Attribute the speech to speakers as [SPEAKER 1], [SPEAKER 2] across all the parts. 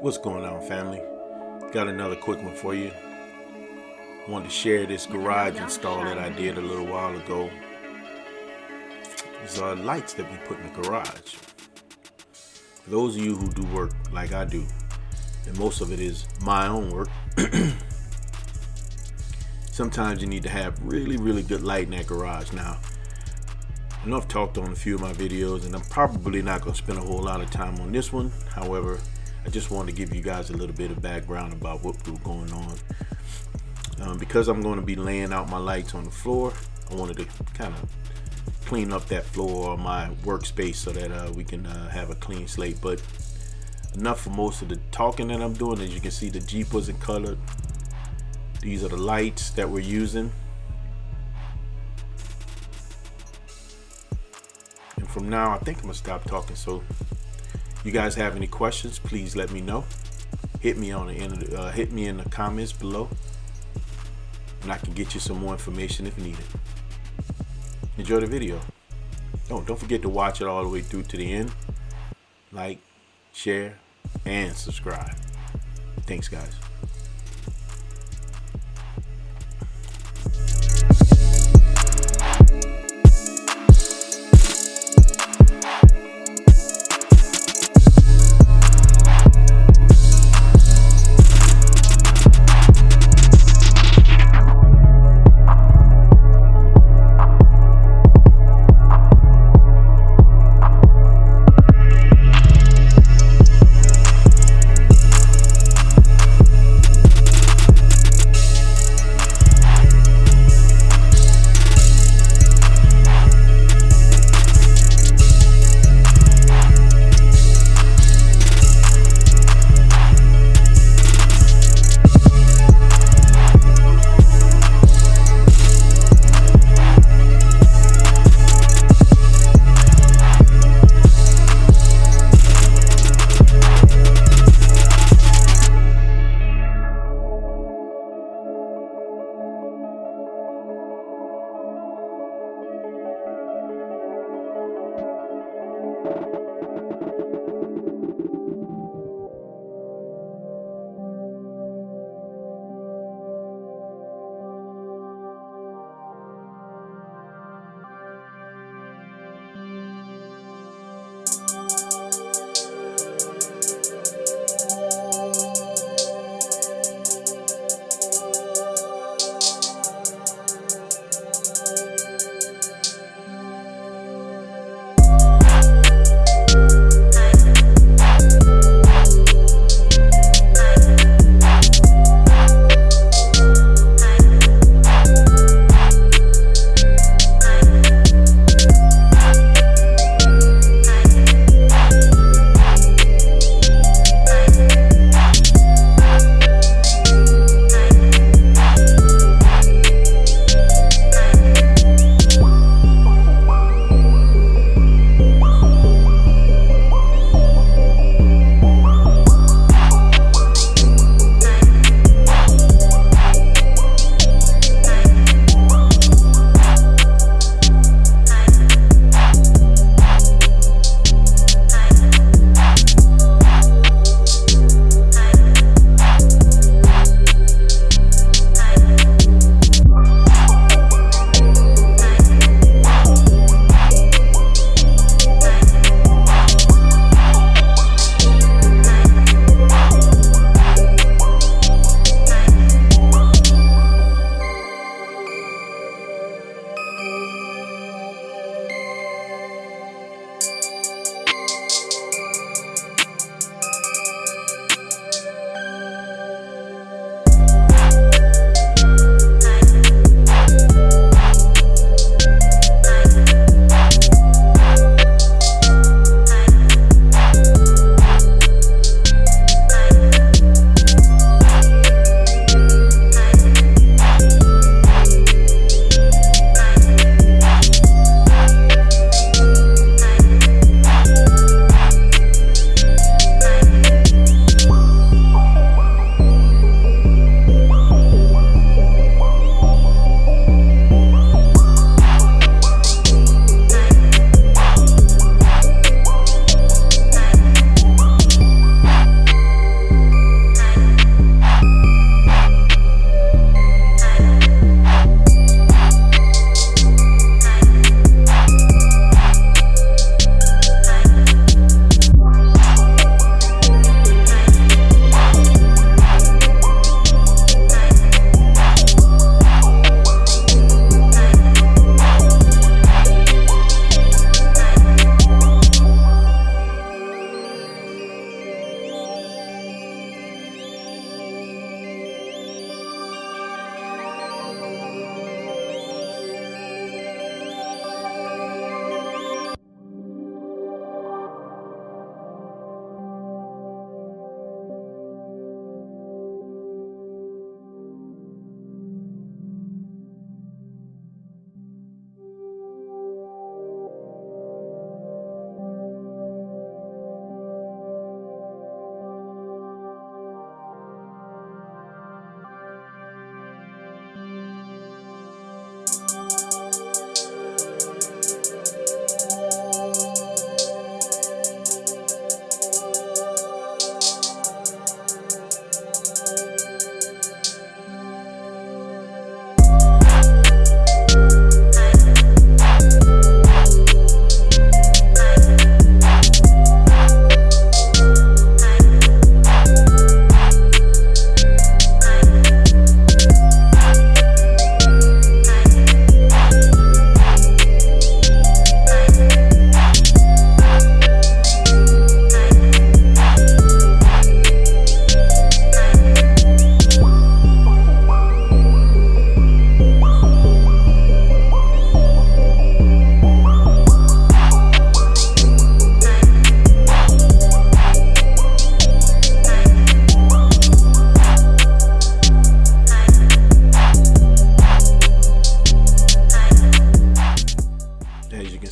[SPEAKER 1] What's going on, family? Got another quick one for you. Wanted to share this garage install that I did a little while ago. These are lights that we put in the garage. For those of you who do work like I do, and most of it is my own work, sometimes you need to have really good light in that garage. Now, I know I've talked on a few of my videos, and I'm probably not going to spend a whole lot of time on this one. However, I just wanted to give you guys a little bit of background about what was going on. Because I'm going to be laying out my lights on the floor, I wanted to kind of clean up that floor or my workspace so that we can have a clean slate. But enough for most of the talking that I'm doing. As you can see, the Jeep wasn't colored. These are the lights that we're using. And from now, I think I'm gonna stop talking. So you guys have any questions, please let me know. Hit me on the end of hit me in the comments below, and I can get you some more information if needed. Enjoy the video. Don't forget to watch it all the way through to the end. Like, share, and subscribe. Thanks, guys.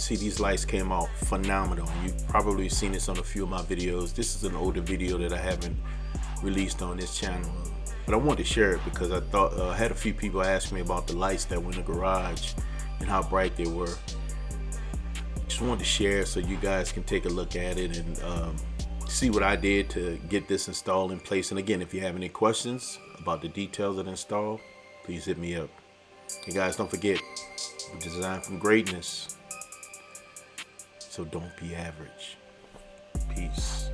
[SPEAKER 1] see, these lights came out phenomenal. You've probably seen this on a few of my videos. This is an older video that I haven't released on this channel, but I wanted to share it because I thought I had a few people ask me about the lights that were in the garage and how bright they were. Just wanted to share so you guys can take a look at it and see what I did to get this installed in place. And again, if you have any questions about the details of the install, please hit me up. And guys, don't forget, we're designed from greatness, so don't be average. Peace.